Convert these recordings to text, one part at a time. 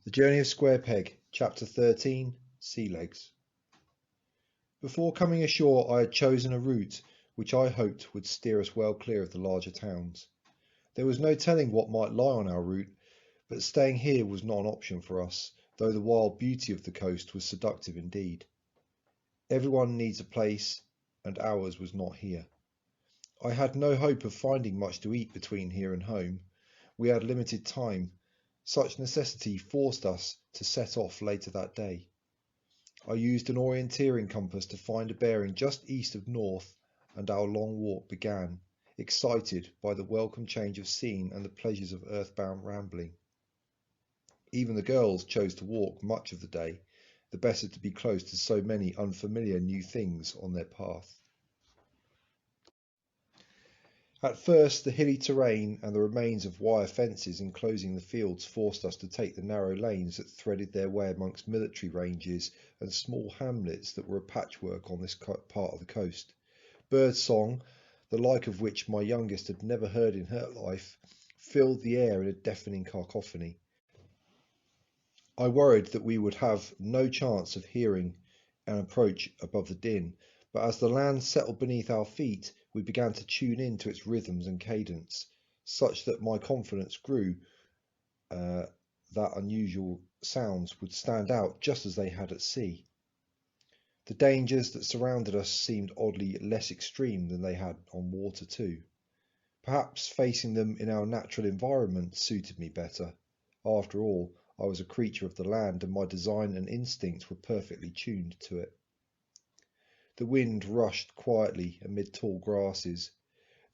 The Journey of Square Peg, Chapter 13, Sea Legs. Before coming ashore I had chosen a route which I hoped would steer us well clear of the larger towns. There was no telling what might lie on our route, but staying here was not an option for us, though the wild beauty of the coast was seductive indeed. Everyone needs a place, and ours was not here. I had no hope of finding much to eat between here and home. We had limited time. Such necessity forced us to set off later that day. I used an orienteering compass to find a bearing just east of north, and our long walk began, excited by the welcome change of scene and the pleasures of earthbound rambling. Even the girls chose to walk much of the day, the better to be close to so many unfamiliar new things on their path. At first the hilly terrain and the remains of wire fences enclosing the fields forced us to take the narrow lanes that threaded their way amongst military ranges and small hamlets that were a patchwork on this part of the coast. Bird song, the like of which my youngest had never heard in her life, filled the air in a deafening cacophony. I worried that we would have no chance of hearing an approach above the din, but as the land settled beneath our feet, we began to tune in to its rhythms and cadence, such that my confidence grew that unusual sounds would stand out just as they had at sea. The dangers that surrounded us seemed oddly less extreme than they had on water too. Perhaps facing them in our natural environment suited me better. After all, I was a creature of the land, and my design and instincts were perfectly tuned to it. The wind rushed quietly amid tall grasses,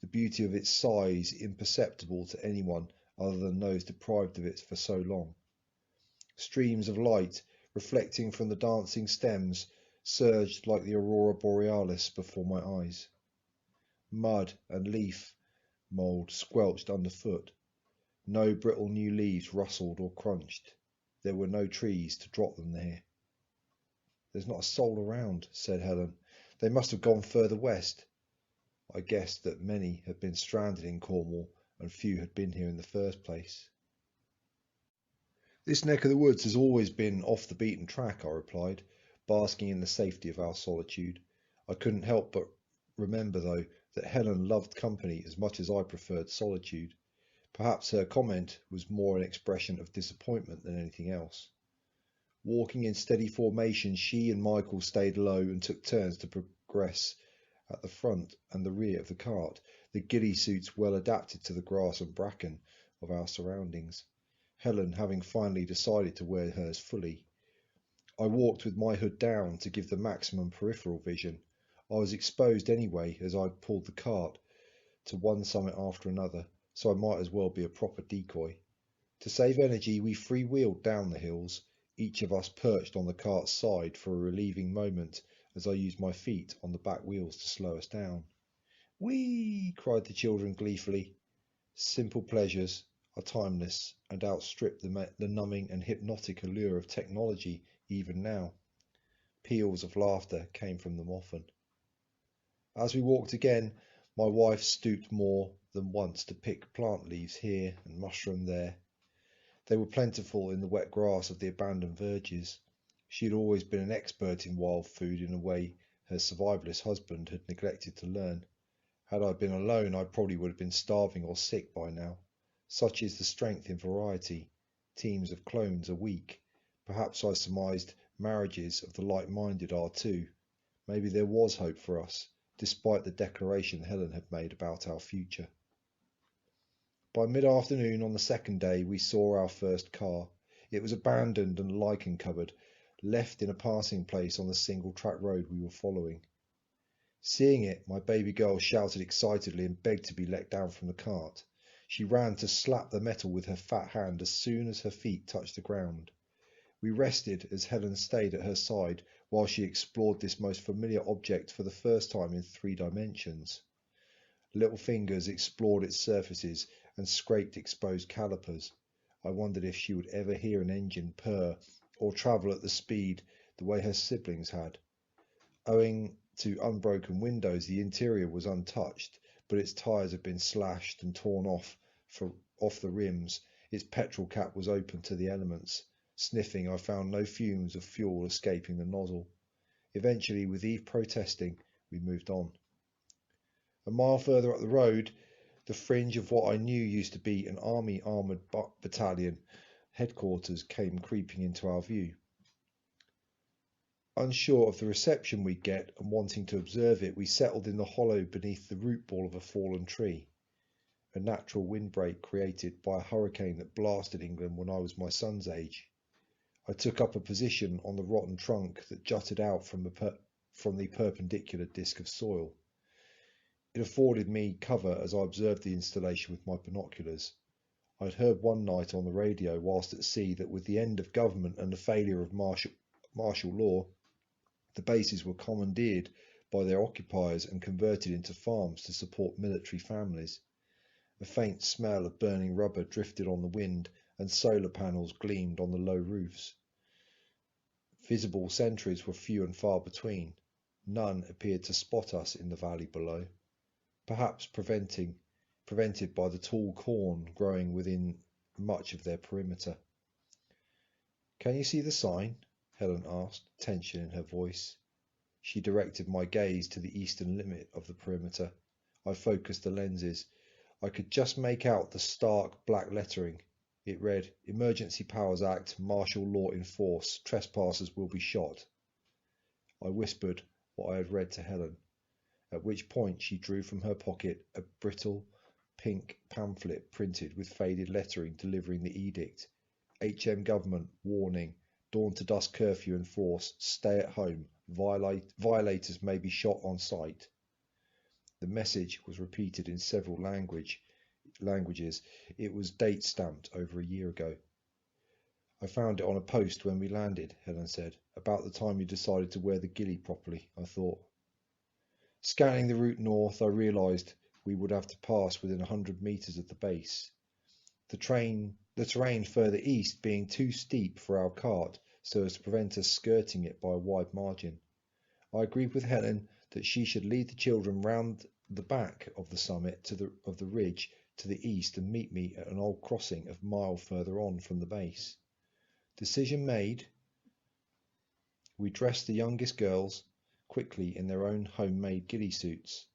the beauty of its size imperceptible to anyone other than those deprived of it for so long. Streams of light, reflecting from the dancing stems, surged like the aurora borealis before my eyes. Mud and leaf mould squelched underfoot. No brittle new leaves rustled or crunched. There were no trees to drop them there. "There's not a soul around," said Helen. "They must have gone further west." I guessed that many had been stranded in Cornwall and few had been here in the first place. "This neck of the woods has always been off the beaten track," I replied, basking in the safety of our solitude. I couldn't help but remember, though, that Helen loved company as much as I preferred solitude. Perhaps her comment was more an expression of disappointment than anything else. Walking in steady formation, she and Michael stayed low and took turns to progress at the front and the rear of the cart, the ghillie suits well adapted to the grass and bracken of our surroundings, Helen having finally decided to wear hers fully. I walked with my hood down to give the maximum peripheral vision. I was exposed anyway as I pulled the cart to one summit after another, so I might as well be a proper decoy. To save energy, we freewheeled down the hills, each of us perched on the cart's side for a relieving moment as I used my feet on the back wheels to slow us down. "Whee!" cried the children gleefully. Simple pleasures are timeless and outstrip the numbing and hypnotic allure of technology even now. Peals of laughter came from them often. As we walked again, my wife stooped more than once to pick plant leaves here and mushroom there. They were plentiful in the wet grass of the abandoned verges. She had always been an expert in wild food in a way her survivalist husband had neglected to learn. Had I been alone, I probably would have been starving or sick by now. Such is the strength in variety. Teams of clones are weak. Perhaps I surmised marriages of the like-minded are too. Maybe there was hope for us, despite the declaration Helen had made about our future. By mid-afternoon on the second day we saw our first car. It was abandoned and lichen-covered, left in a passing place on the single-track road we were following. Seeing it, my baby girl shouted excitedly and begged to be let down from the cart. She ran to slap the metal with her fat hand as soon as her feet touched the ground. We rested as Helen stayed at her side while she explored this most familiar object for the first time in 3 dimensions. Little fingers explored its surfaces and scraped exposed calipers. I wondered if she would ever hear an engine purr or travel at the speed the way her siblings had. Owing to unbroken windows, the interior was untouched, but its tyres had been slashed and torn off the rims. Its petrol cap was open to the elements, Sniffing, I found no fumes of fuel escaping the nozzle. Eventually, with Eve protesting, we moved on. A mile further up the road, the fringe of what I knew used to be an army armoured battalion headquarters came creeping into our view. Unsure of the reception we'd get and wanting to observe it, we settled in the hollow beneath the root ball of a fallen tree, a natural windbreak created by a hurricane that blasted England when I was my son's age. I took up a position on the rotten trunk that jutted out from the perpendicular disc of soil. It afforded me cover as I observed the installation with my binoculars. I'd heard one night on the radio whilst at sea that with the end of government and the failure of martial law, the bases were commandeered by their occupiers and converted into farms to support military families. A faint smell of burning rubber drifted on the wind, and solar panels gleamed on the low roofs. Visible sentries were few and far between. None appeared to spot us in the valley below, perhaps prevented by the tall corn growing within much of their perimeter. "Can you see the sign?" Helen asked, tension in her voice. She directed my gaze to the eastern limit of the perimeter. I focused the lenses. I could just make out the stark black lettering. It read, "Emergency Powers Act, martial law in force. Trespassers will be shot." I whispered what I had read to Helen, at which point she drew from her pocket a brittle pink pamphlet printed with faded lettering delivering the edict. "HM Government, warning, dawn to dusk curfew in force, stay at home, violators may be shot on sight." The message was repeated in several languages. It was date stamped over a year ago. "I found it on a post when we landed," Helen said. "About the time you decided to wear the ghillie properly, I thought." Scanning the route north, I realised we would have to pass within 100 metres of the base. The terrain further east being too steep for our cart so as to prevent us skirting it by a wide margin. I agreed with Helen that she should lead the children round the back of the summit of the ridge to the east and meet me at an old crossing a mile further on from the base. Decision made, we dressed the youngest girls quickly in their own homemade ghillie suits.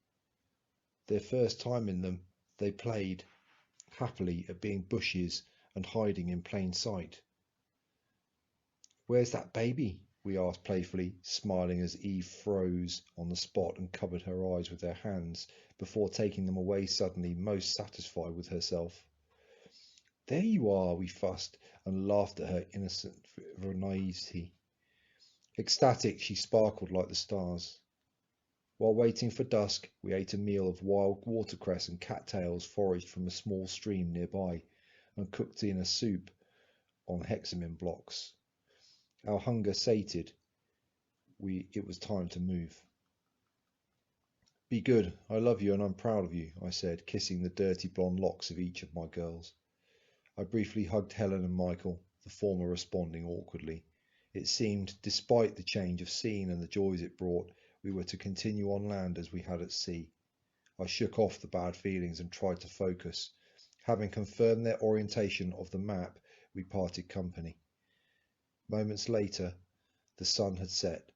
Their first time in them, they played happily at being bushes and hiding in plain sight. "Where's that baby?" we asked playfully, smiling as Eve froze on the spot and covered her eyes with her hands before taking them away suddenly, most satisfied with herself. "There you are," we fussed and laughed at her innocent naivety. Ecstatic, she sparkled like the stars. While waiting for dusk, we ate a meal of wild watercress and cattails foraged from a small stream nearby, and cooked in a soup on hexamin blocks. Our hunger sated, it was time to move. "Be good, I love you and I'm proud of you," I said, kissing the dirty blonde locks of each of my girls. I briefly hugged Helen and Michael, the former responding awkwardly. It seemed, despite the change of scene and the joys it brought, we were to continue on land as we had at sea. I shook off the bad feelings and tried to focus. Having confirmed their orientation of the map, we parted company. Moments later, the sun had set.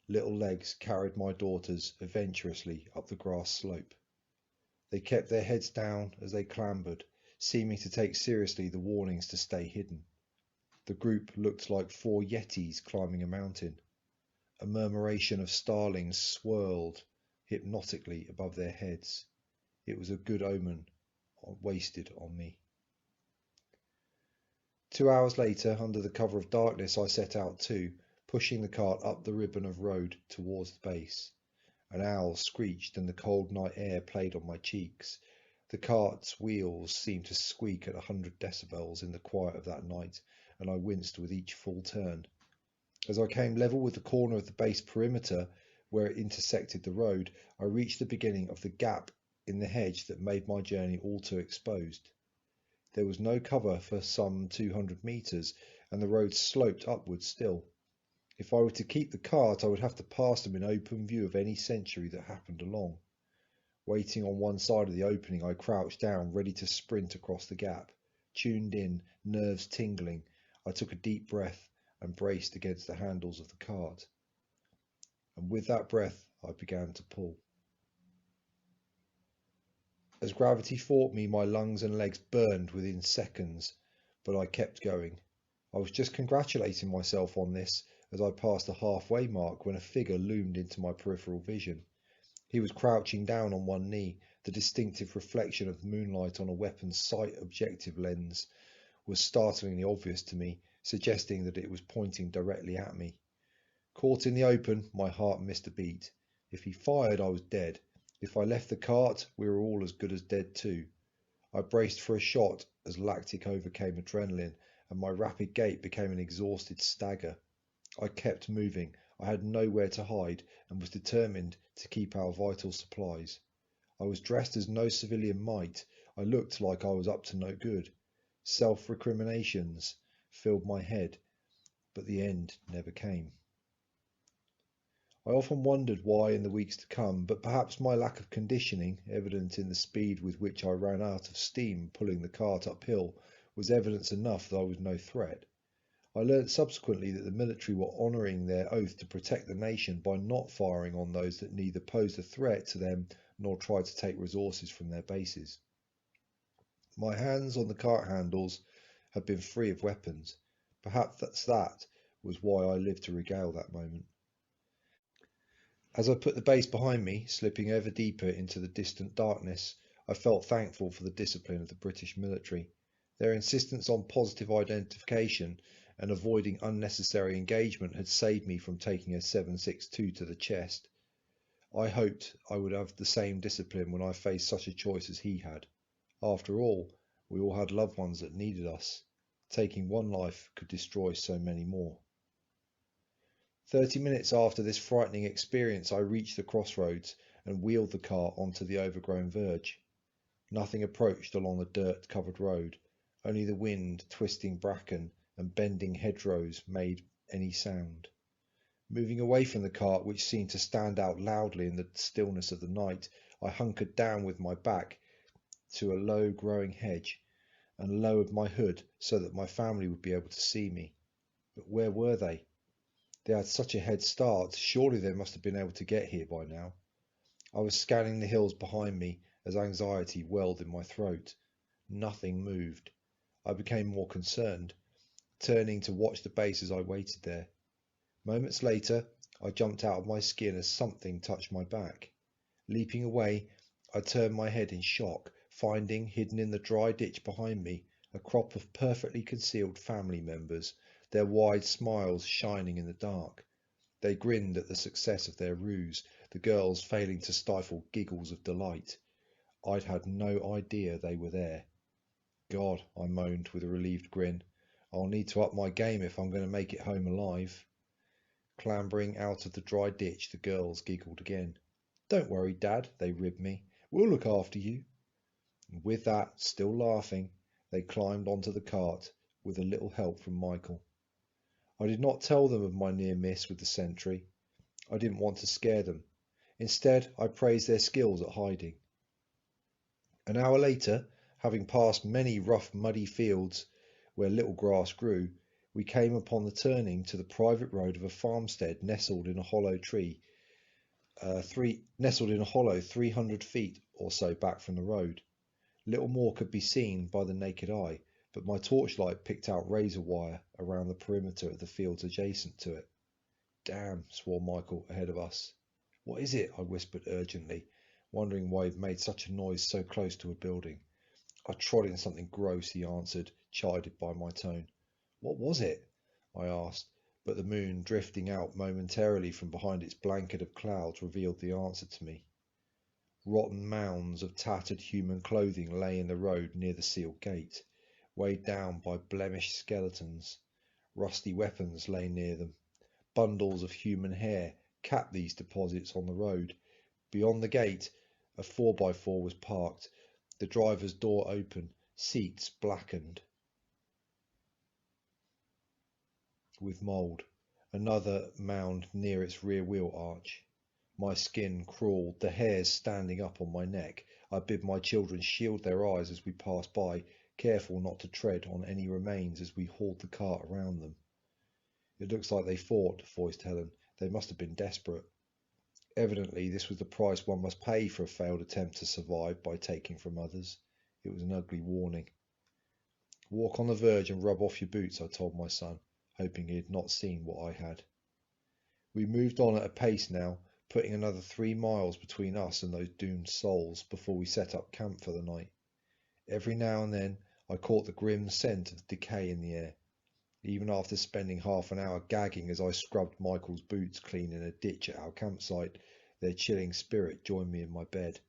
Little legs carried my daughters adventurously up the grass slope. They kept their heads down as they clambered, seeming to take seriously the warnings to stay hidden. The group looked like 4 yetis climbing a mountain. A murmuration of starlings swirled hypnotically above their heads. It was a good omen wasted on me. 2 hours later, under the cover of darkness, I set out too, pushing the cart up the ribbon of road towards the base. An owl screeched and the cold night air played on my cheeks. The cart's wheels seemed to squeak at 100 decibels in the quiet of that night, and I winced with each full turn. As I came level with the corner of the base perimeter where it intersected the road, I reached the beginning of the gap in the hedge that made my journey all too exposed. There was no cover for some 200 metres, and the road sloped upwards still. If I were to keep the cart, I would have to pass them in open view of any sentry that happened along. Waiting on one side of the opening, I crouched down, ready to sprint across the gap. Tuned in, nerves tingling, I took a deep breath and braced against the handles of the cart. And with that breath, I began to pull. As gravity fought me, my lungs and legs burned within seconds, but I kept going. I was just congratulating myself on this as I passed the halfway mark when a figure loomed into my peripheral vision. He was crouching down on one knee. The distinctive reflection of moonlight on a weapon's sight objective lens was startlingly obvious to me, suggesting that it was pointing directly at me. Caught in the open, my heart missed a beat. If he fired, I was dead. If I left the cart, we were all as good as dead too. I braced for a shot as lactic overcame adrenaline, and my rapid gait became an exhausted stagger. I kept moving. I had nowhere to hide and was determined to keep our vital supplies. I was dressed as no civilian might. I looked like I was up to no good. Self-recriminations filled my head, but the end never came. I often wondered why in the weeks to come, but perhaps my lack of conditioning, evident in the speed with which I ran out of steam pulling the cart uphill, was evidence enough that I was no threat. I learnt subsequently that the military were honouring their oath to protect the nation by not firing on those that neither posed a threat to them nor tried to take resources from their bases. My hands on the cart handles had been free of weapons. Perhaps that was why I lived to regale that moment. As I put the base behind me, slipping ever deeper into the distant darkness, I felt thankful for the discipline of the British military. Their insistence on positive identification and avoiding unnecessary engagement had saved me from taking a 7.62 to the chest. I hoped I would have the same discipline when I faced such a choice as he had. After all, we all had loved ones that needed us. Taking one life could destroy so many more. 30 minutes after this frightening experience, I reached the crossroads and wheeled the car onto the overgrown verge. Nothing approached along the dirt-covered road. Only the wind, twisting bracken and bending hedgerows made any sound. Moving away from the cart, which seemed to stand out loudly in the stillness of the night, I hunkered down with my back to a low-growing hedge and lowered my hood so that my family would be able to see me. But where were they? They had such a head start, surely they must have been able to get here by now. I was scanning the hills behind me as anxiety welled in my throat. Nothing moved. I became more concerned, turning to watch the base as I waited there. Moments later, I jumped out of my skin as something touched my back. Leaping away, I turned my head in shock, finding, hidden in the dry ditch behind me, a crop of perfectly concealed family members, their wide smiles shining in the dark. They grinned at the success of their ruse, the girls failing to stifle giggles of delight. I'd had no idea they were there. God, I moaned with a relieved grin. I'll need to up my game if I'm going to make it home alive. Clambering out of the dry ditch, the girls giggled again. Don't worry, Dad, they ribbed me. We'll look after you. And with that, still laughing, they climbed onto the cart with a little help from Michael. I did not tell them of my near miss with the sentry. I didn't want to scare them. Instead, I praised their skills at hiding. An hour later, having passed many rough, muddy fields where little grass grew, we came upon the turning to the private road of a farmstead nestled in a hollow 300 feet or so back from the road. Little more could be seen by the naked eye, but my torchlight picked out razor wire around the perimeter of the fields adjacent to it. Damn, swore Michael ahead of us. What is it? I whispered urgently, wondering why he'd made such a noise so close to a building. I trod in something gross, he answered, chided by my tone. What was it? I asked, but the moon, drifting out momentarily from behind its blanket of clouds, revealed the answer to me. Rotten mounds of tattered human clothing lay in the road near the sealed gate, weighed down by blemished skeletons. Rusty weapons lay near them. Bundles of human hair capped these deposits on the road. Beyond the gate, a 4x4 was parked, the driver's door open, seats blackened with mould. Another mound near its rear wheel arch. My skin crawled, the hairs standing up on my neck. I bid my children shield their eyes as we passed by, careful not to tread on any remains as we hauled the cart around them. "It looks like they fought," voiced Helen. "They must have been desperate." Evidently this was the price one must pay for a failed attempt to survive by taking from others. It was an ugly warning. "Walk on the verge and rub off your boots," I told my son, hoping he had not seen what I had. We moved on at a pace now, putting another 3 miles between us and those doomed souls before we set up camp for the night. Every now and then I caught the grim scent of decay in the air. Even after spending half an hour gagging as I scrubbed Michael's boots clean in a ditch at our campsite, their chilling spirit joined me in my bed.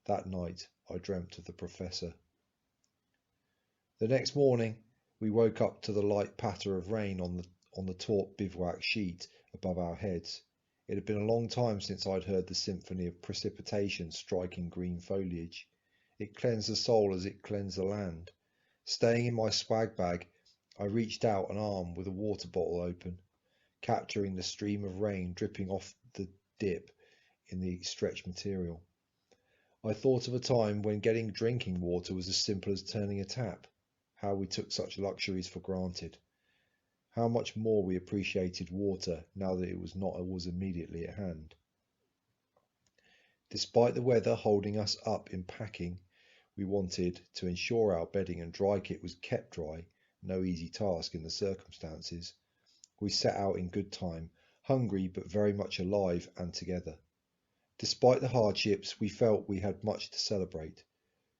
That night I dreamt of the Professor. The next morning we woke up to the light patter of rain on the taut bivouac sheet above our heads. It had been a long time since I'd heard the symphony of precipitation striking green foliage. It cleansed the soul as it cleansed the land. Staying in my swag bag, I reached out an arm with a water bottle open, capturing the stream of rain dripping off the dip in the stretched material. I thought of a time when getting drinking water was as simple as turning a tap. How we took such luxuries for granted. How much more we appreciated water now that it was not always immediately at hand. Despite the weather holding us up in packing, we wanted to ensure our bedding and dry kit was kept dry, no easy task in the circumstances. We set out in good time, hungry but very much alive and together. Despite the hardships, we felt we had much to celebrate.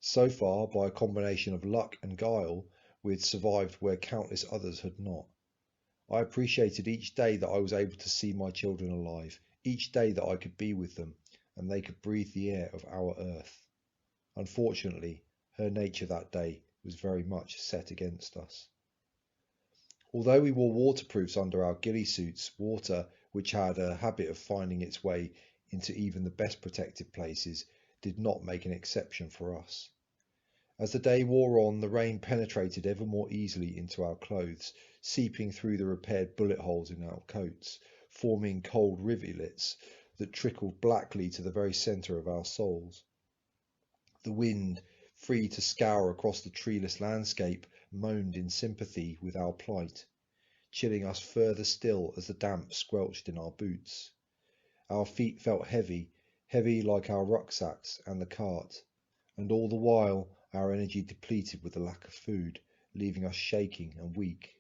So far, by a combination of luck and guile, we had survived where countless others had not. I appreciated each day that I was able to see my children alive, each day that I could be with them, and they could breathe the air of our earth. Unfortunately, her nature that day was very much set against us. Although we wore waterproofs under our ghillie suits, water, which had a habit of finding its way into even the best protected places, did not make an exception for us. As the day wore on, the rain penetrated ever more easily into our clothes, seeping through the repaired bullet holes in our coats, forming cold rivulets that trickled blackly to the very centre of our souls. The wind, free to scour across the treeless landscape, moaned in sympathy with our plight, chilling us further still as the damp squelched in our boots. Our feet felt heavy, heavy like our rucksacks and the cart, and all the while our energy depleted with the lack of food, leaving us shaking and weak.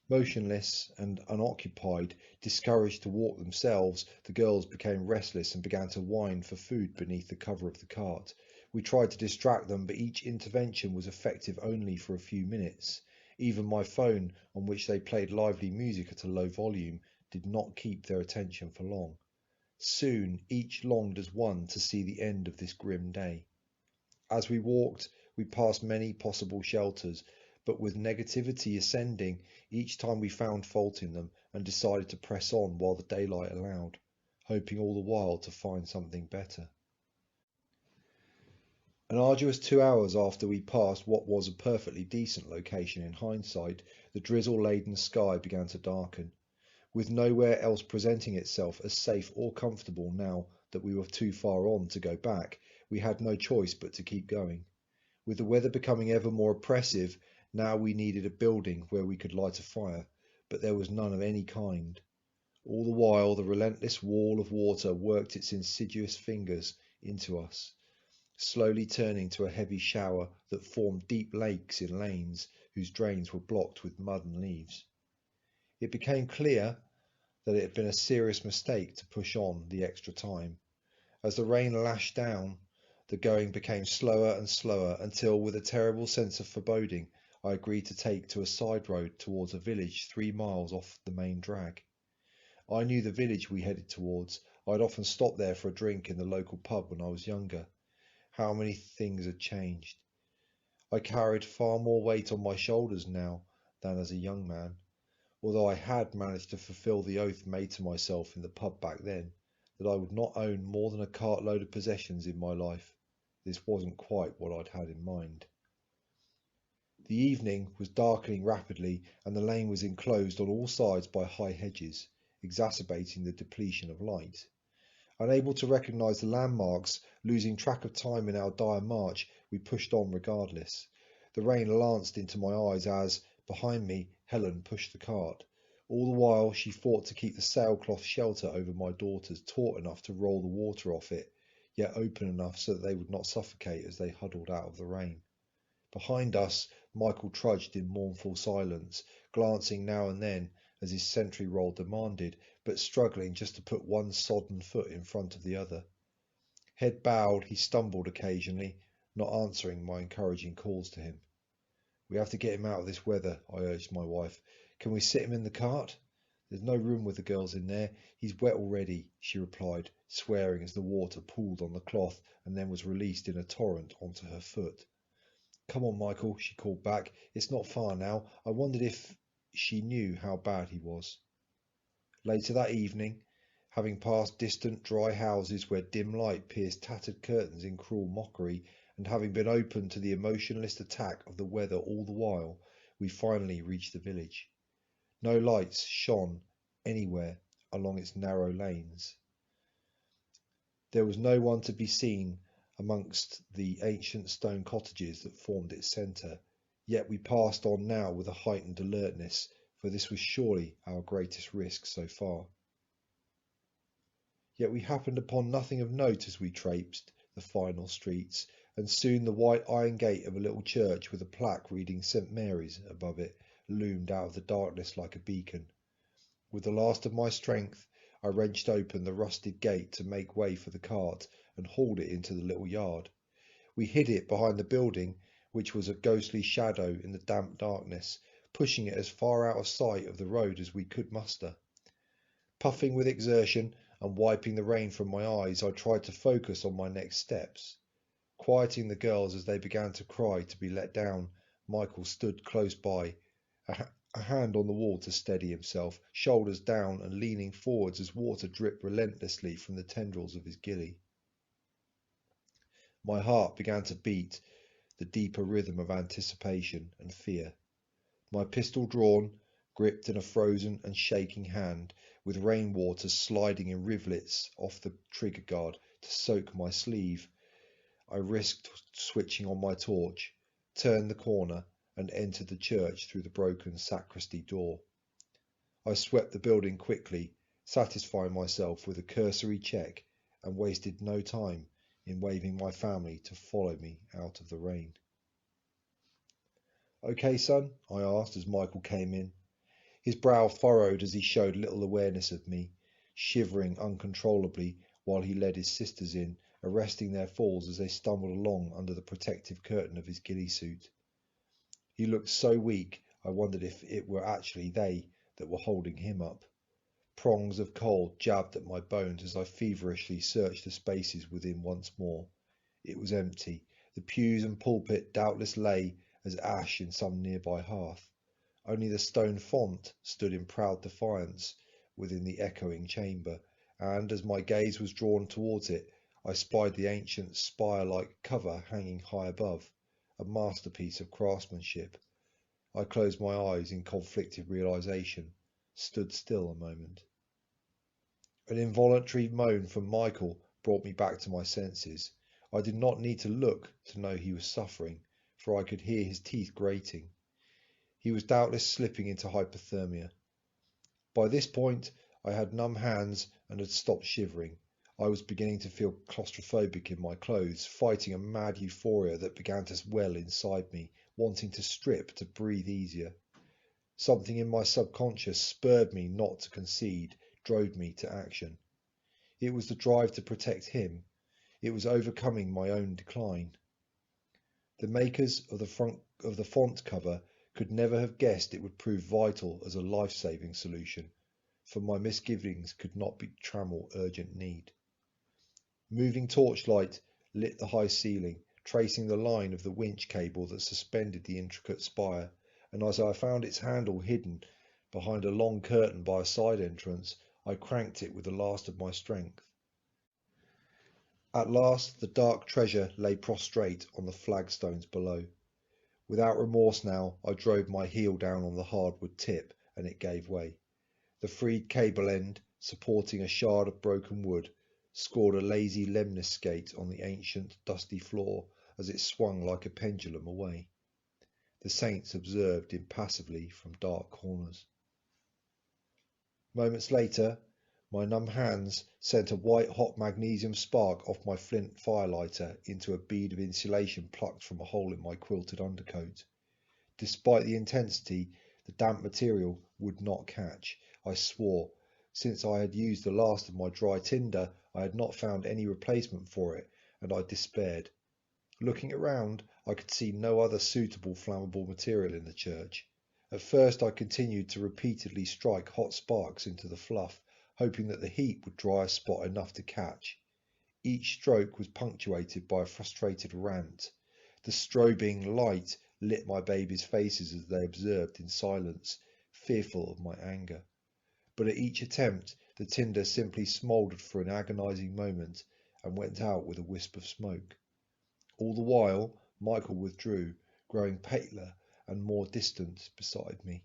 Motionless and unoccupied, discouraged to walk themselves, the girls became restless and began to whine for food beneath the cover of the cart. We tried to distract them, but each intervention was effective only for a few minutes. Even my phone, on which they played lively music at a low volume, did not keep their attention for long. Soon each longed as one to see the end of this grim day. As we walked, we passed many possible shelters, but with negativity ascending each time we found fault in them and decided to press on while the daylight allowed, hoping all the while to find something better. An arduous 2 hours after we passed what was a perfectly decent location in hindsight, the drizzle-laden sky began to darken. With nowhere else presenting itself as safe or comfortable now that we were too far on to go back, we had no choice but to keep going. With the weather becoming ever more oppressive, now we needed a building where we could light a fire, but there was none of any kind. All the while the relentless wall of water worked its insidious fingers into us, slowly turning to a heavy shower that formed deep lakes in lanes whose drains were blocked with mud and leaves. It became clear that it had been a serious mistake to push on the extra time. As the rain lashed down, the going became slower and slower until, with a terrible sense of foreboding, I agreed to take to a side road towards a village 3 miles off the main drag. I knew the village we headed towards. I'd often stopped there for a drink in the local pub when I was younger. How many things had changed. I carried far more weight on my shoulders now than as a young man, although I had managed to fulfill the oath made to myself in the pub back then, that I would not own more than a cartload of possessions in my life. This wasn't quite what I'd had in mind. The evening was darkening rapidly, and the lane was enclosed on all sides by high hedges, exacerbating the depletion of light. Unable to recognise the landmarks, losing track of time in our dire march, we pushed on regardless. The rain lanced into my eyes as, behind me, Helen pushed the cart. All the while she fought to keep the sailcloth shelter over my daughters taut enough to roll the water off it, yet open enough so that they would not suffocate as they huddled out of the rain. Behind us, Michael trudged in mournful silence, glancing now and then as his sentry role demanded, but struggling just to put one sodden foot in front of the other. Head bowed, he stumbled occasionally, not answering my encouraging calls to him. "We have to get him out of this weather," I urged my wife. "Can we sit him in the cart?" "There's no room with the girls in there. He's wet already," she replied, swearing as the water pooled on the cloth and then was released in a torrent onto her foot. "Come on, Michael," she called back. "It's not far now." I wondered if she knew how bad he was. Later that evening, having passed distant dry houses where dim light pierced tattered curtains in cruel mockery, and having been open to the emotionless attack of the weather all the while, we finally reached the village. No lights shone anywhere along its narrow lanes. There was no one to be seen amongst the ancient stone cottages that formed its centre, yet we passed on now with a heightened alertness, for this was surely our greatest risk so far. Yet we happened upon nothing of note as we traipsed the final streets, and soon the white iron gate of a little church with a plaque reading St. Mary's above it loomed out of the darkness like a beacon. With the last of my strength, I wrenched open the rusted gate to make way for the cart and hauled it into the little yard. We hid it behind the building, which was a ghostly shadow in the damp darkness, pushing it as far out of sight of the road as we could muster. Puffing with exertion and wiping the rain from my eyes, I tried to focus on my next steps. Quieting the girls as they began to cry to be let down, Michael stood close by, a hand on the wall to steady himself, shoulders down and leaning forwards as water dripped relentlessly from the tendrils of his ghillie. My heart began to beat the deeper rhythm of anticipation and fear. My pistol drawn, gripped in a frozen and shaking hand, with rainwater sliding in rivulets off the trigger guard to soak my sleeve, I risked switching on my torch, turned the corner, and entered the church through the broken sacristy door. I swept the building quickly, satisfying myself with a cursory check, and wasted no time in waving my family to follow me out of the rain. "Okay, son?" I asked as Michael came in. His brow furrowed as he showed little awareness of me, shivering uncontrollably while he led his sisters in, arresting their falls as they stumbled along under the protective curtain of his ghillie suit. He looked so weak I wondered if it were actually they that were holding him up. Prongs of cold jabbed at my bones as I feverishly searched the spaces within once more. It was empty. The pews and pulpit doubtless lay as ash in some nearby hearth. Only the stone font stood in proud defiance within the echoing chamber, and as my gaze was drawn towards it, I spied the ancient spire-like cover hanging high above, a masterpiece of craftsmanship. I closed my eyes in conflicted realization, stood still a moment. An involuntary moan from Michael brought me back to my senses. I did not need to look to know he was suffering, for I could hear his teeth grating. He was doubtless slipping into hypothermia. By this point, I had numb hands and had stopped shivering. I was beginning to feel claustrophobic in my clothes, fighting a mad euphoria that began to well inside me, wanting to strip to breathe easier. Something in my subconscious spurred me not to concede, drove me to action. It was the drive to protect him. It was overcoming my own decline. The makers of the font cover could never have guessed it would prove vital as a life-saving solution, for my misgivings could not trammel urgent need. Moving torchlight lit the high ceiling, tracing the line of the winch cable that suspended the intricate spire, and as I found its handle hidden behind a long curtain by a side entrance, I cranked it with the last of my strength. At last the dark treasure lay prostrate on the flagstones below. Without remorse now, I drove my heel down on the hardwood tip, and it gave way. The freed cable end, supporting a shard of broken wood, scored a lazy lemniscate on the ancient, dusty floor as it swung like a pendulum away. The saints observed impassively from dark corners. Moments later, my numb hands sent a white-hot magnesium spark off my flint firelighter into a bead of insulation plucked from a hole in my quilted undercoat. Despite the intensity, the damp material would not catch, I swore. Since I had used the last of my dry tinder, I had not found any replacement for it, and I despaired. Looking around, I could see no other suitable flammable material in the church. At first I continued to repeatedly strike hot sparks into the fluff, hoping that the heat would dry a spot enough to catch. Each stroke was punctuated by a frustrated rant. The strobing light lit my babies' faces as they observed in silence, fearful of my anger. But at each attempt, the tinder simply smouldered for an agonizing moment and went out with a wisp of smoke. All the while, Michael withdrew, growing paler and more distant beside me.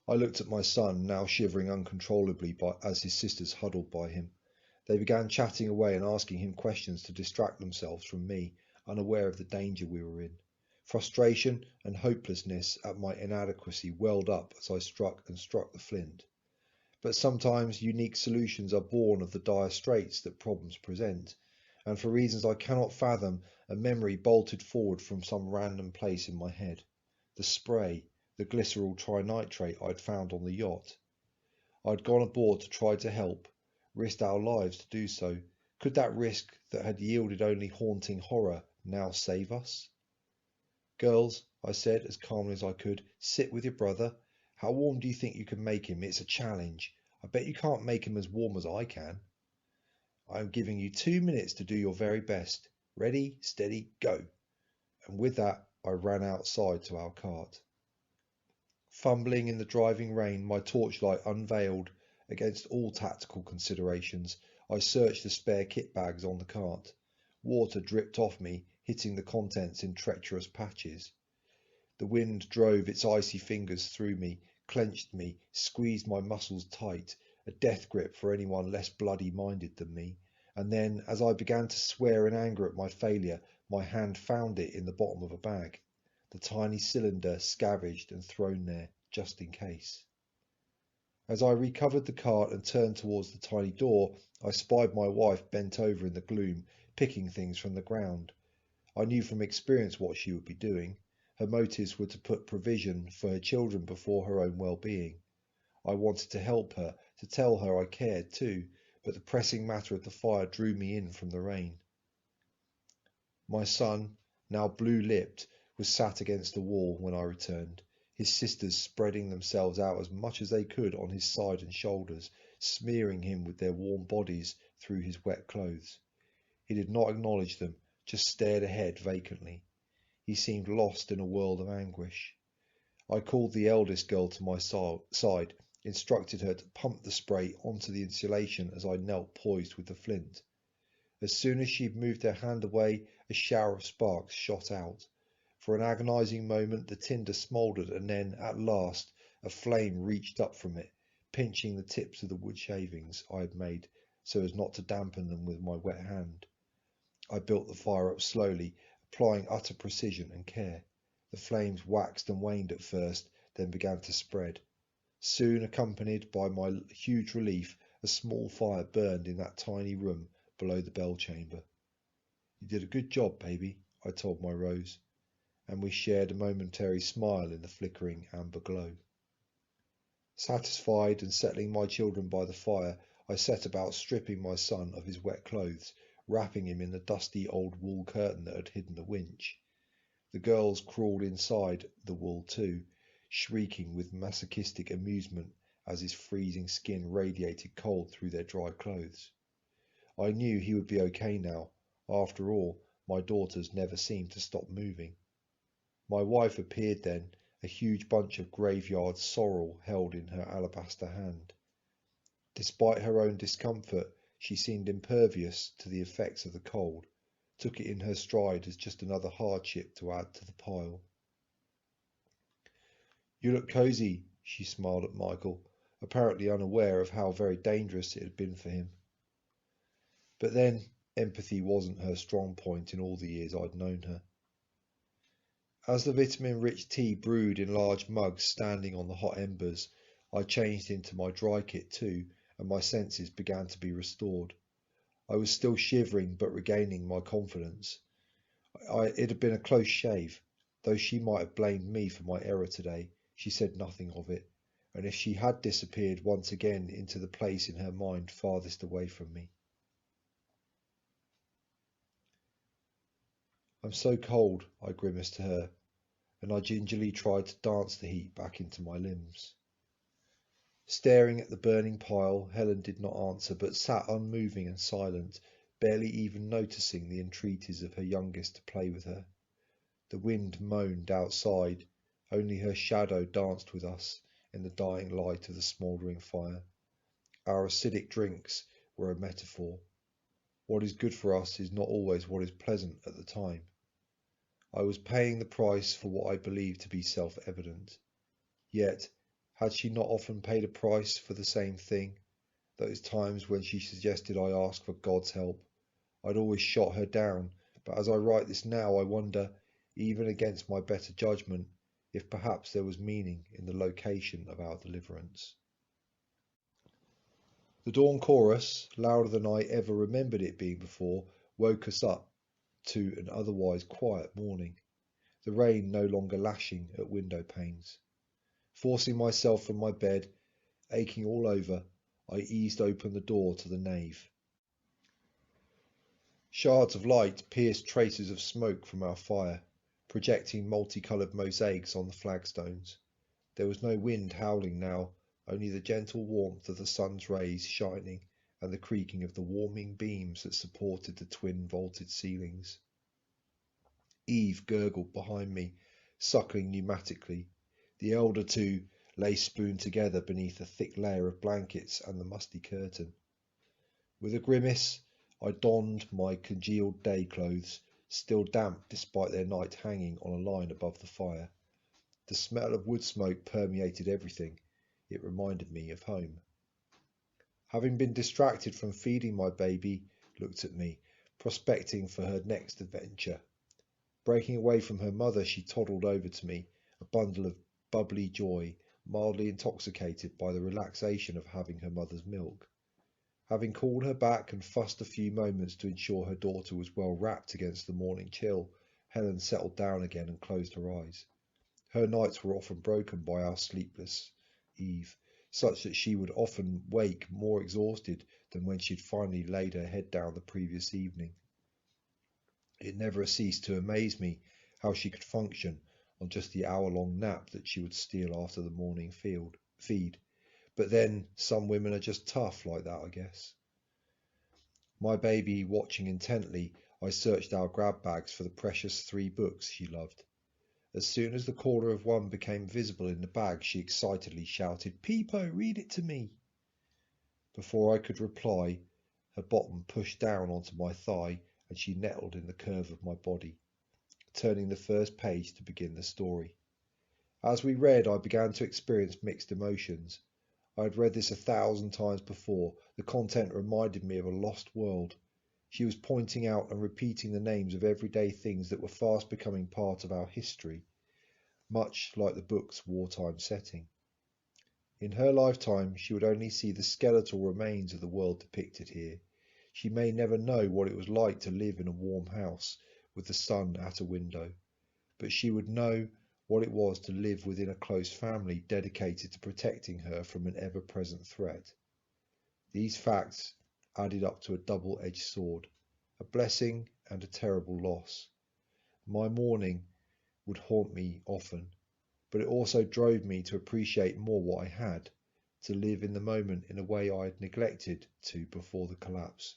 I looked at my son, now shivering uncontrollably as his sisters huddled by him. They began chatting away and asking him questions to distract themselves from me, unaware of the danger we were in. Frustration and hopelessness at my inadequacy welled up as I struck the flint. But sometimes unique solutions are born of the dire straits that problems present, and for reasons I cannot fathom, a memory bolted forward from some random place in my head. The spray, the glycerol trinitrate I'd found on the yacht. I'd gone aboard to try to help, risked our lives to do so. Could that risk that had yielded only haunting horror now save us? Girls, I said as calmly as I could, sit with your brother. How warm do you think you can make him? It's a challenge. I bet you can't make him as warm as I can. I am giving you 2 minutes to do your very best. Ready, steady, go. And with that, I ran outside to our cart. Fumbling in the driving rain, my torchlight unveiled against all tactical considerations, I searched the spare kit bags on the cart. Water dripped off me, hitting the contents in treacherous patches. The wind drove its icy fingers through me, clenched me, squeezed my muscles tight, a death grip for anyone less bloody-minded than me. And then, as I began to swear in anger at my failure, my hand found it in the bottom of a bag. The tiny cylinder scavenged and thrown there, just in case. As I recovered the cart and turned towards the tiny door, I spied my wife bent over in the gloom, picking things from the ground. I knew from experience what she would be doing. Her motives were to put provision for her children before her own well-being. I wanted to help her, to tell her I cared too, but the pressing matter of the fire drew me in from the rain. My son, now blue-lipped, was sat against the wall when I returned, his sisters spreading themselves out as much as they could on his side and shoulders, smearing him with their warm bodies through his wet clothes. He did not acknowledge them, just stared ahead vacantly. He seemed lost in a world of anguish. I called the eldest girl to my side, instructed her to pump the spray onto the insulation as I knelt poised with the flint. As soon as she moved her hand away, a shower of sparks shot out. For an agonizing moment the tinder smouldered, and then, at last, a flame reached up from it, pinching the tips of the wood shavings I had made so as not to dampen them with my wet hand. I built the fire up slowly, applying utter precision and care. The flames waxed and waned at first, then began to spread. Soon, accompanied by my huge relief, a small fire burned in that tiny room below the bell chamber. You did a good job, baby, I told my Rose, and we shared a momentary smile in the flickering amber glow. Satisfied and settling my children by the fire, I set about stripping my son of his wet clothes, wrapping him in the dusty old wool curtain that had hidden the winch. The girls crawled inside the wool too, shrieking with masochistic amusement as his freezing skin radiated cold through their dry clothes. I knew he would be okay now. After all, my daughters never seemed to stop moving. My wife appeared then, a huge bunch of graveyard sorrel held in her alabaster hand. Despite her own discomfort, she seemed impervious to the effects of the cold, took it in her stride as just another hardship to add to the pile. You look cosy, she smiled at Michael, apparently unaware of how very dangerous it had been for him. But then, empathy wasn't her strong point in all the years I'd known her. As the vitamin-rich tea brewed in large mugs standing on the hot embers, I changed into my dry kit too, and my senses began to be restored. I was still shivering, but regaining my confidence. It had been a close shave. Though she might have blamed me for my error today, she said nothing of it, and if she had disappeared once again into the place in her mind farthest away from me. "I'm so cold," I grimaced to her, and I gingerly tried to dance the heat back into my limbs. Staring at the burning pile, Helen did not answer, but sat unmoving and silent, barely even noticing the entreaties of her youngest to play with her. The wind moaned outside, only her shadow danced with us in the dying light of the smouldering fire. Our acidic drinks were a metaphor. What is good for us is not always what is pleasant at the time. I was paying the price for what I believed to be self-evident. Yet, had she not often paid a price for the same thing? Those times when she suggested I ask for God's help, I'd always shot her down, but as I write this now, I wonder, even against my better judgment, if perhaps there was meaning in the location of our deliverance. The dawn chorus, louder than I ever remembered it being before, woke us up to an otherwise quiet morning, the rain no longer lashing at window panes. Forcing myself from my bed, aching all over, I eased open the door to the nave. Shards of light pierced traces of smoke from our fire, projecting multicoloured mosaics on the flagstones. There was no wind howling now, only the gentle warmth of the sun's rays shining and the creaking of the warming beams that supported the twin vaulted ceilings. Eve gurgled behind me, suckling pneumatically. The elder two lay spooned together beneath a thick layer of blankets and the musty curtain. With a grimace, I donned my congealed day clothes, still damp despite their night hanging on a line above the fire. The smell of wood smoke permeated everything. It reminded me of home. Having been distracted from feeding my baby, looked at me, prospecting for her next adventure. Breaking away from her mother, she toddled over to me, a bundle of bubbly joy, mildly intoxicated by the relaxation of having her mother's milk. Having called her back and fussed a few moments to ensure her daughter was well wrapped against the morning chill, Helen settled down again and closed her eyes. Her nights were often broken by our sleepless Eve, such that she would often wake more exhausted than when she had finally laid her head down the previous evening. It never ceased to amaze me how she could function on just the hour-long nap that she would steal after the morning feed. But then, some women are just tough like that, I guess. My baby watching intently, I searched our grab bags for the precious 3 books she loved. As soon as the corner of one became visible in the bag, she excitedly shouted, "Peepo, read it to me!" Before I could reply, her bottom pushed down onto my thigh and she nettled in the curve of my body, turning the first page to begin the story. As we read, I began to experience mixed emotions. I had read this 1,000 times before. The content reminded me of a lost world. She was pointing out and repeating the names of everyday things that were fast becoming part of our history, much like the book's wartime setting. In her lifetime, she would only see the skeletal remains of the world depicted here. She may never know what it was like to live in a warm house with the sun at a window, but she would know what it was to live within a close family dedicated to protecting her from an ever-present threat. These facts added up to a double-edged sword, a blessing and a terrible loss. My mourning would haunt me often, but it also drove me to appreciate more what I had, to live in the moment in a way I had neglected to before the collapse.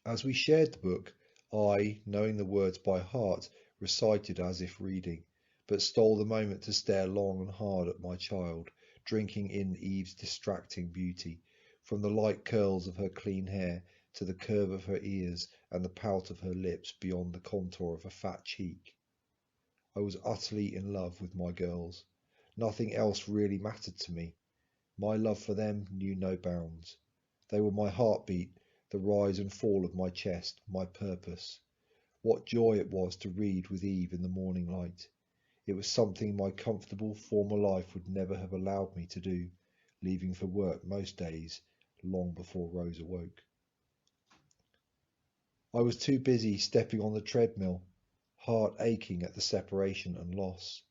As we shared the book, I, knowing the words by heart, recited as if reading, but stole the moment to stare long and hard at my child, drinking in Eve's distracting beauty, from the light curls of her clean hair to the curve of her ears and the pout of her lips beyond the contour of a fat cheek. I was utterly in love with my girls. Nothing else really mattered to me. My love for them knew no bounds. They were my heartbeat, the rise and fall of my chest, my purpose. What joy it was to read with Eve in the morning light. It was something my comfortable former life would never have allowed me to do, leaving for work most days, long before Rose awoke. I was too busy stepping on the treadmill, heart aching at the separation and loss,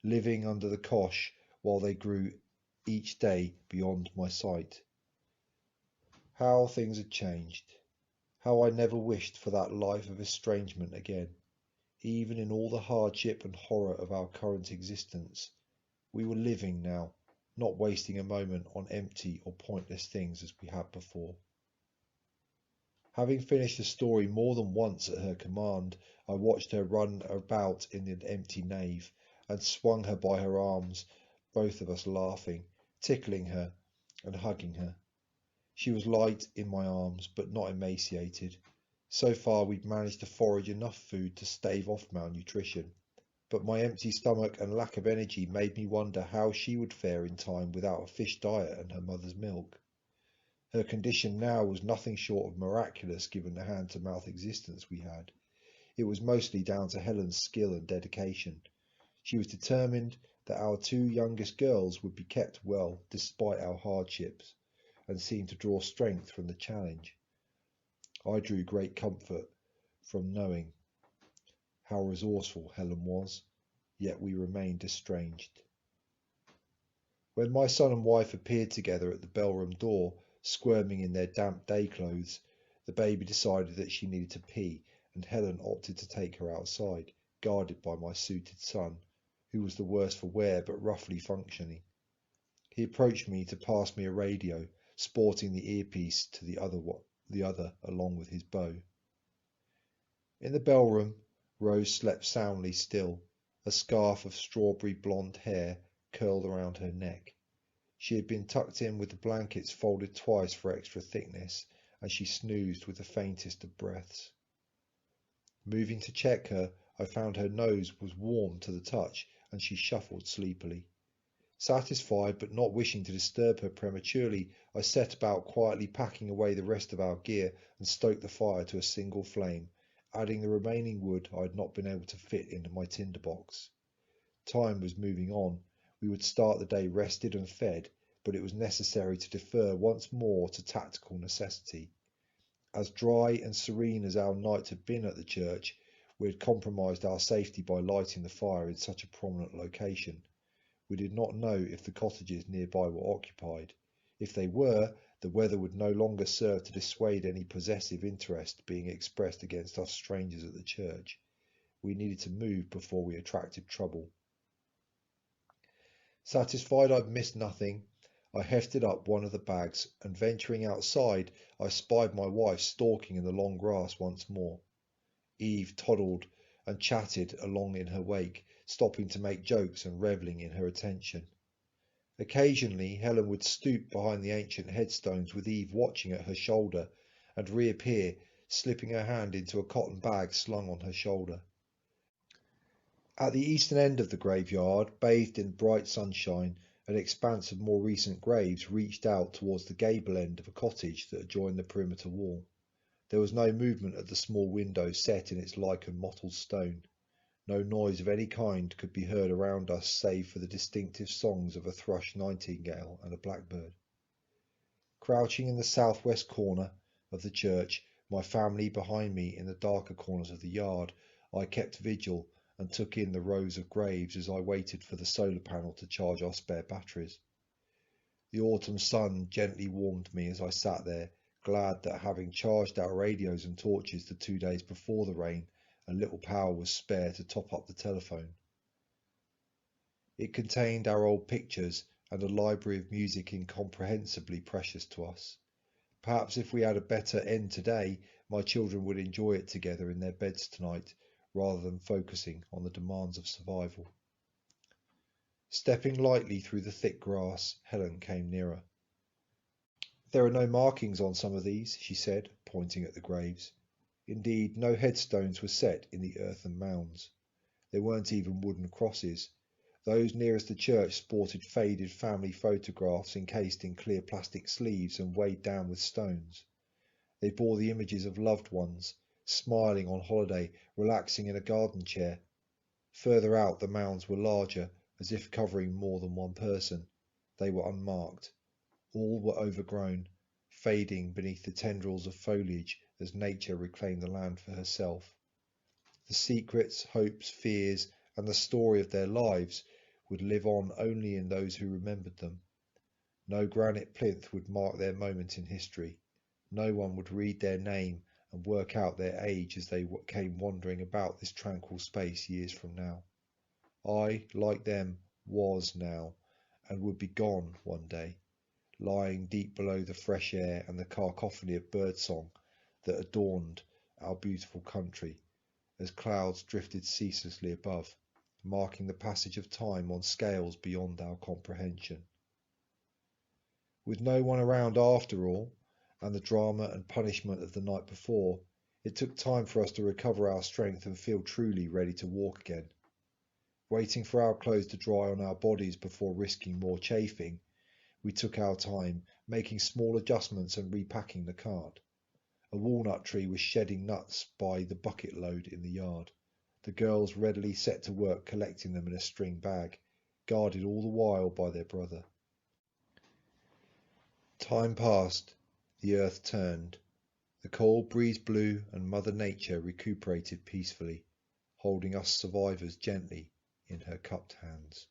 living under the cosh while they grew each day beyond my sight. How things had changed. How I never wished for that life of estrangement again. Even in all the hardship and horror of our current existence, we were living now, not wasting a moment on empty or pointless things as we had before. Having finished the story more than once at her command, I watched her run about in the empty nave, and swung her by her arms, both of us laughing, tickling her and hugging her. She was light in my arms, but not emaciated. So far we'd managed to forage enough food to stave off malnutrition, but my empty stomach and lack of energy made me wonder how she would fare in time without a fish diet and her mother's milk. Her condition now was nothing short of miraculous given the hand-to-mouth existence we had. It was mostly down to Helen's skill and dedication. She was determined that our two youngest girls would be kept well despite our hardships, and seemed to draw strength from the challenge. I drew great comfort from knowing how resourceful Helen was, yet we remained estranged. When my son and wife appeared together at the bellroom door, squirming in their damp day clothes, the baby decided that she needed to pee, and Helen opted to take her outside, guarded by my suited son, who was the worse for wear but roughly functioning. He approached me to pass me a radio, sporting the earpiece to the other along with his bow. In the bellroom, Rose slept soundly still, a scarf of strawberry blonde hair curled around her neck. She had been tucked in with the blankets folded twice for extra thickness, and she snoozed with the faintest of breaths. Moving to check her, I found her nose was warm to the touch, and she shuffled sleepily. Satisfied, but not wishing to disturb her prematurely, I set about quietly packing away the rest of our gear and stoked the fire to a single flame, adding the remaining wood I had not been able to fit into my tinderbox. Time was moving on. We would start the day rested and fed, but it was necessary to defer once more to tactical necessity. As dry and serene as our night had been at the church, we had compromised our safety by lighting the fire in such a prominent location. We did not know if the cottages nearby were occupied. If they were, the weather would no longer serve to dissuade any possessive interest being expressed against us strangers at the church. We needed to move before we attracted trouble. Satisfied I'd missed nothing, I hefted up one of the bags, and venturing outside, I spied my wife stalking in the long grass once more. Eve toddled and chatted along in her wake, stopping to make jokes and revelling in her attention. Occasionally Helen would stoop behind the ancient headstones with Eve watching at her shoulder, and reappear, slipping her hand into a cotton bag slung on her shoulder. At the eastern end of the graveyard, bathed in bright sunshine, an expanse of more recent graves reached out towards the gable end of a cottage that adjoined the perimeter wall. There was no movement at the small window set in its lichen mottled stone. No noise of any kind could be heard around us save for the distinctive songs of a thrush nightingale and a blackbird. Crouching in the southwest corner of the church, my family behind me in the darker corners of the yard, I kept vigil and took in the rows of graves as I waited for the solar panel to charge our spare batteries. The autumn sun gently warmed me as I sat there, glad that having charged our radios and torches the 2 days before the rain, a little power was spare to top up the telephone. It contained our old pictures and a library of music incomprehensibly precious to us. Perhaps if we had a better end today, my children would enjoy it together in their beds tonight, rather than focusing on the demands of survival. Stepping lightly through the thick grass, Helen came nearer. "There are no markings on some of these," she said, pointing at the graves. Indeed, no headstones were set in the earthen mounds. There weren't even wooden crosses. Those nearest the church sported faded family photographs encased in clear plastic sleeves and weighed down with stones. They bore the images of loved ones, smiling on holiday, relaxing in a garden chair. Further out, the mounds were larger, as if covering more than one person. They were unmarked. All were overgrown, fading beneath the tendrils of foliage as nature reclaimed the land for herself. The secrets, hopes, fears, and the story of their lives would live on only in those who remembered them. No granite plinth would mark their moment in history. No one would read their name and work out their age as they came wandering about this tranquil space years from now. I, like them, was now, and would be gone one day, lying deep below the fresh air and the cacophony of birdsong that adorned our beautiful country, as clouds drifted ceaselessly above, marking the passage of time on scales beyond our comprehension. With no one around after all, and the drama and punishment of the night before, it took time for us to recover our strength and feel truly ready to walk again. Waiting for our clothes to dry on our bodies before risking more chafing, we took our time, making small adjustments and repacking the cart. A walnut tree was shedding nuts by the bucket load in the yard. The girls readily set to work collecting them in a string bag, guarded all the while by their brother. Time passed, the earth turned, the cold breeze blew, and Mother Nature recuperated peacefully, holding us survivors gently in her cupped hands.